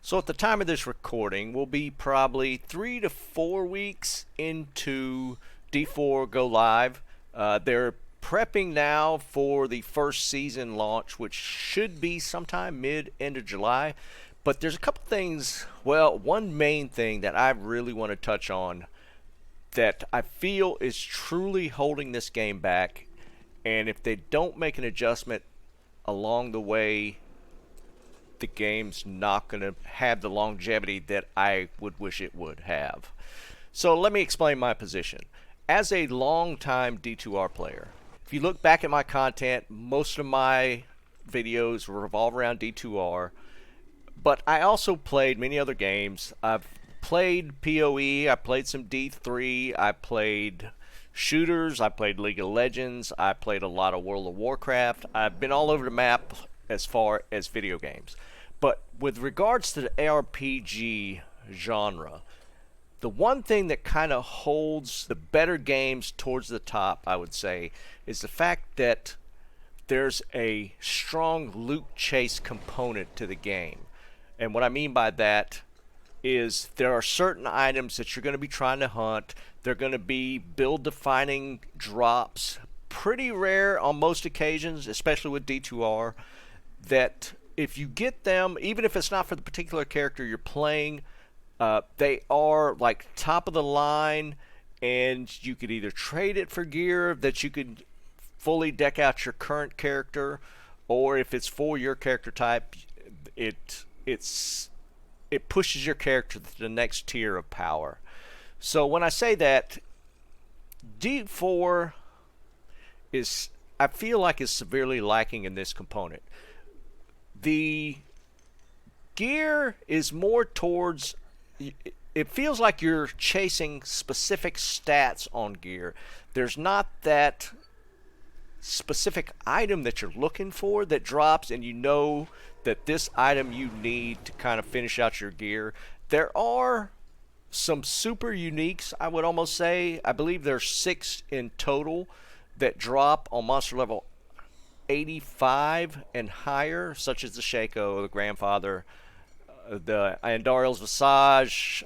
So at the time of this recording, we'll be probably 3 to 4 weeks into D4 Go Live. They're prepping now for the first season launch, which should be sometime mid-end of July. But there's a couple things, well, one main thing that I really want to touch on that I feel is truly holding this game back. And if they don't make an adjustment along the way, the game's not going to have the longevity that I would wish it would have. So let me explain my position. As a long-time D2R player, if you look back at my content, most of my videos revolve around D2R, but I also played many other games. I've played PoE, I played some D3, I played shooters, I played League of Legends, I played a lot of World of Warcraft. I've been all over the map as far as video games. But with regards to the ARPG genre, the one thing that kind of holds the better games towards the top, I would say, is the fact that there's a strong loot chase component to the game. And what I mean by that is there are certain items that you're going to be trying to hunt. They're going to be build-defining drops, pretty rare on most occasions, especially with D2R, that if you get them, even if it's not for the particular character you're playing, they are like top of the line, and you could either trade it for gear that you could fully deck out your current character, or if it's for your character type, it pushes your character to the next tier of power. So when I say that, D4 is, I feel like, is severely lacking in this component. The gear is more towards, it feels like you're chasing specific stats on gear. There's not that specific item that you're looking for that drops and you know that this item you need to kind of finish out your gear. There are some super uniques, I would almost say. I believe there's 6 in total that drop on monster level 85 and higher, such as the Shaco, the Grandfather, the Andariel's Visage.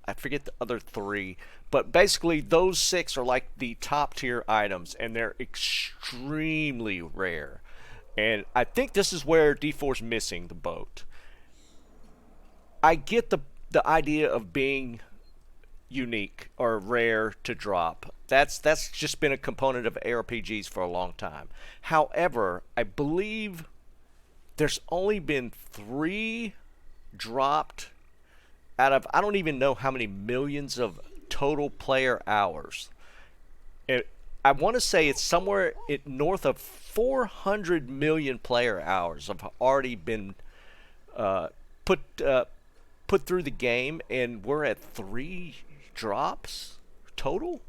I forget the other 3, but basically those 6 are like the top tier items, and they're extremely rare. And I think this is where D4's missing the boat. I get the idea of being unique or rare to drop. That's just been a component of ARPGs for a long time. However, I believe there's only been 3 dropped out of, I don't even know how many millions of total player hours. I want to say it's somewhere north of 400 million player hours have already been put through the game, and we're at 3 drops total.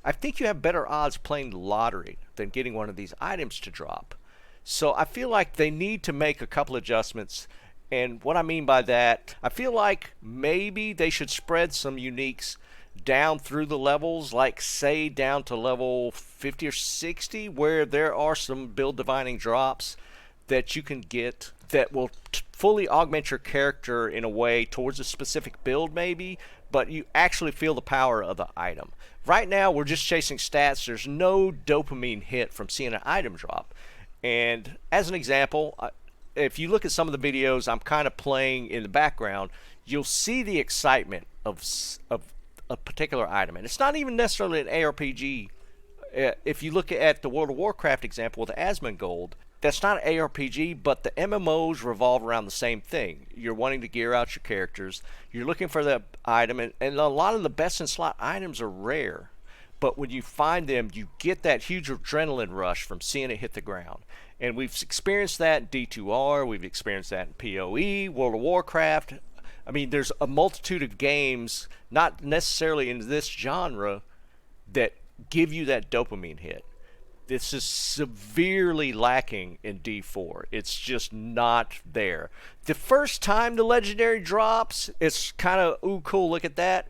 I think you have better odds playing the lottery than getting one of these items to drop. So I feel like they need to make a couple adjustments. And what I mean by that, I feel like maybe they should spread some uniques down through the levels, like say down to level 50 or 60, where there are some build divining drops that you can get that will fully augment your character in a way towards a specific build maybe, but you actually feel the power of the item. Right now we're just chasing stats. There's no dopamine hit from seeing an item drop. And as an example, if you look at some of the videos I'm kind of playing in the background, you'll see the excitement of a particular item. And it's not even necessarily an ARPG. If you look at the World of Warcraft example with Asmongold, that's not an ARPG, but the MMOs revolve around the same thing. You're wanting to gear out your characters. You're looking for the item, and a lot of the best in slot items are rare. But when you find them, you get that huge adrenaline rush from seeing it hit the ground. And we've experienced that in D2R, we've experienced that in PoE, World of Warcraft. I mean, there's a multitude of games, not necessarily in this genre, that give you that dopamine hit. This is severely lacking in D4. It's just not there. The first time the legendary drops, it's kind of, ooh, cool, look at that.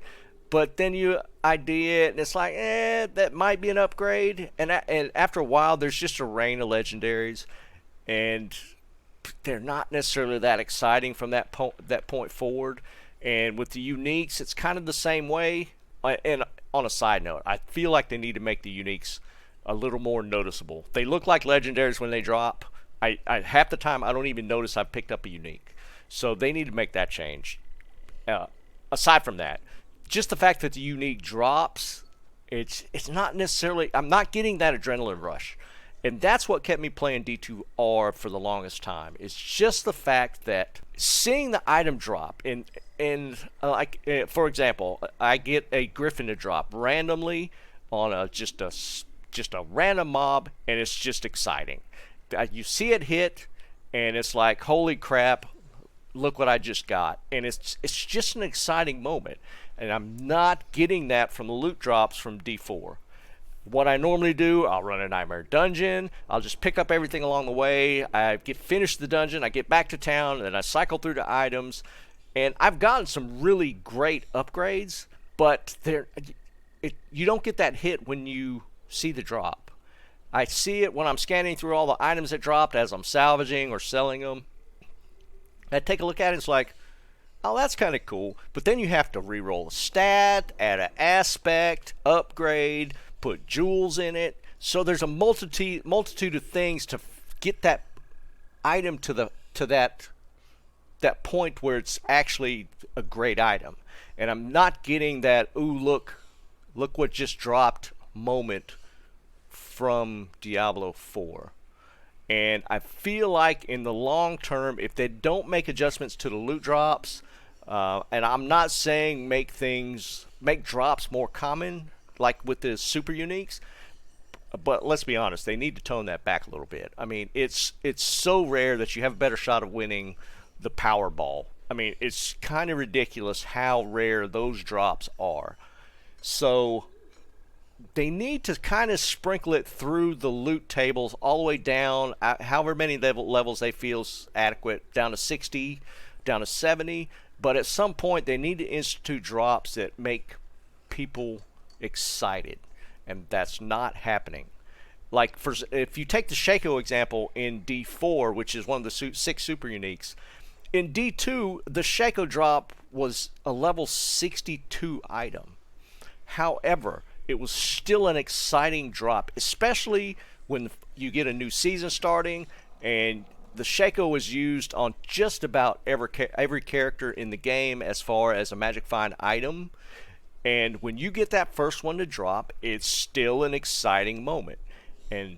But then you ID it, and it's like, that might be an upgrade. And after a while, there's just a rain of legendaries. And they're not necessarily that exciting from that point forward. And with the uniques, it's kind of the same way. And on a side note, I feel like they need to make the uniques a little more noticeable. They look like legendaries when they drop. I half the time I don't even notice I've picked up a unique. So they need to make that change. Uh, Aside from that, just the fact that the unique drops, it's not necessarily, I'm not getting that adrenaline rush. And that's what kept me playing D2R for the longest time. It's just the fact that seeing the item drop, for example, I get a Griffin to drop randomly on just a random mob, and it's just exciting. You see it hit, and it's like, holy crap, look what I just got. And it's just an exciting moment. And I'm not getting that from the loot drops from D4. What I normally do, I'll run a Nightmare Dungeon, I'll just pick up everything along the way, I finish the dungeon, I get back to town, and then I cycle through the items, and I've gotten some really great upgrades, but you don't get that hit when you see the drop. I see it when I'm scanning through all the items that dropped as I'm salvaging or selling them. I take a look at it, it's like, oh, that's kind of cool, but then you have to re-roll a stat, add an aspect, upgrade, put jewels in it. So there's a multitude of things to get that item to that point where it's actually a great item. And I'm not getting that, ooh, look what just dropped moment from Diablo IV. And I feel like in the long term, if they don't make adjustments to the loot drops, and I'm not saying make drops more common, like with the super uniques, but let's be honest, they need to tone that back a little bit. I mean, it's so rare that you have a better shot of winning the Powerball. I mean, it's kind of ridiculous how rare those drops are. So they need to kind of sprinkle it through the loot tables all the way down, however many levels they feel is adequate, down to 60, down to 70. But at some point, they need to institute drops that make people excited, and that's not happening. Like, if you take the Shaco example in D4, which is one of the 6 super uniques, in D2, the Shaco drop was a level 62 item. However, it was still an exciting drop, especially when you get a new season starting, and the Shaco is used on just about every character in the game as far as a Magic Find item. And when you get that first one to drop, it's still an exciting moment. And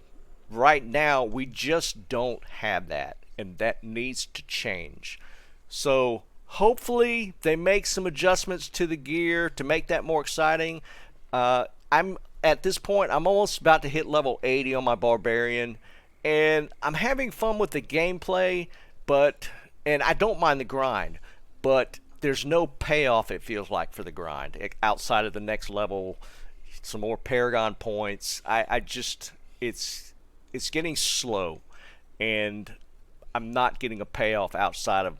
right now, we just don't have that. And that needs to change. So hopefully they make some adjustments to the gear to make that more exciting. At this point, I'm almost about to hit level 80 on my Barbarian. And I'm having fun with the gameplay, and I don't mind the grind. But there's no payoff, it feels like, for the grind outside of the next level, some more Paragon points. It's getting slow, and I'm not getting a payoff outside of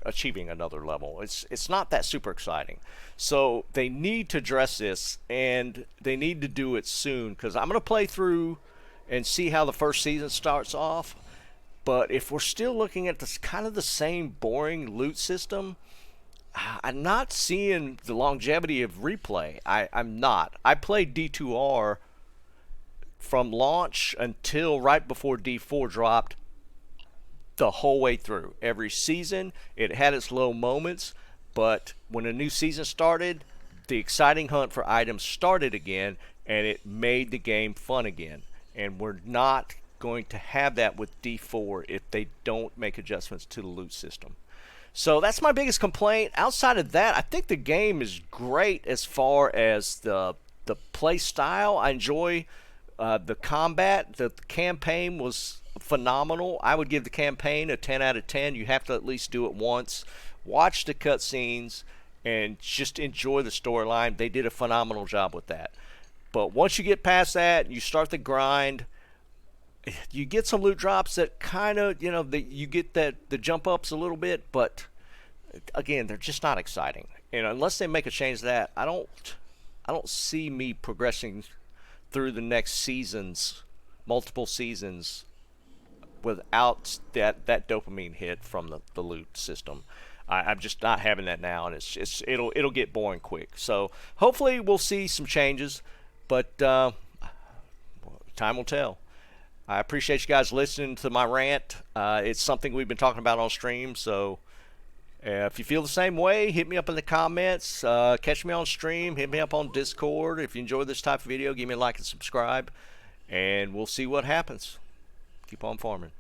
achieving another level. It's not that super exciting. So they need to address this, and they need to do it soon, because I'm going to play through and see how the first season starts off. But if we're still looking at this kind of the same boring loot system, I'm not seeing the longevity of replay. I'm not. I played D2R from launch until right before D4 dropped the whole way through. Every season, it had its low moments, but when a new season started, the exciting hunt for items started again, and it made the game fun again. And we're not going to have that with D4 if they don't make adjustments to the loot system. So that's my biggest complaint. Outside of that, I think the game is great as far as the play style. I enjoy the combat. The campaign was phenomenal. I would give the campaign a 10 out of 10. You have to at least do it once. Watch the cutscenes and just enjoy the storyline. They did a phenomenal job with that. But once you get past that, you start the grind. You get some loot drops that kind of, you get the jump ups a little bit, but again, they're just not exciting. And unless they make a change to that, I don't see me progressing through the next seasons, multiple seasons, without that dopamine hit from the loot system. I'm just not having that now, and it'll get boring quick. So hopefully we'll see some changes, but time will tell. I appreciate you guys listening to my rant. It's something we've been talking about on stream, so if you feel the same way, hit me up in the comments. Catch me on stream. Hit me up on Discord. If you enjoy this type of video, give me a like and subscribe, and we'll see what happens. Keep on farming.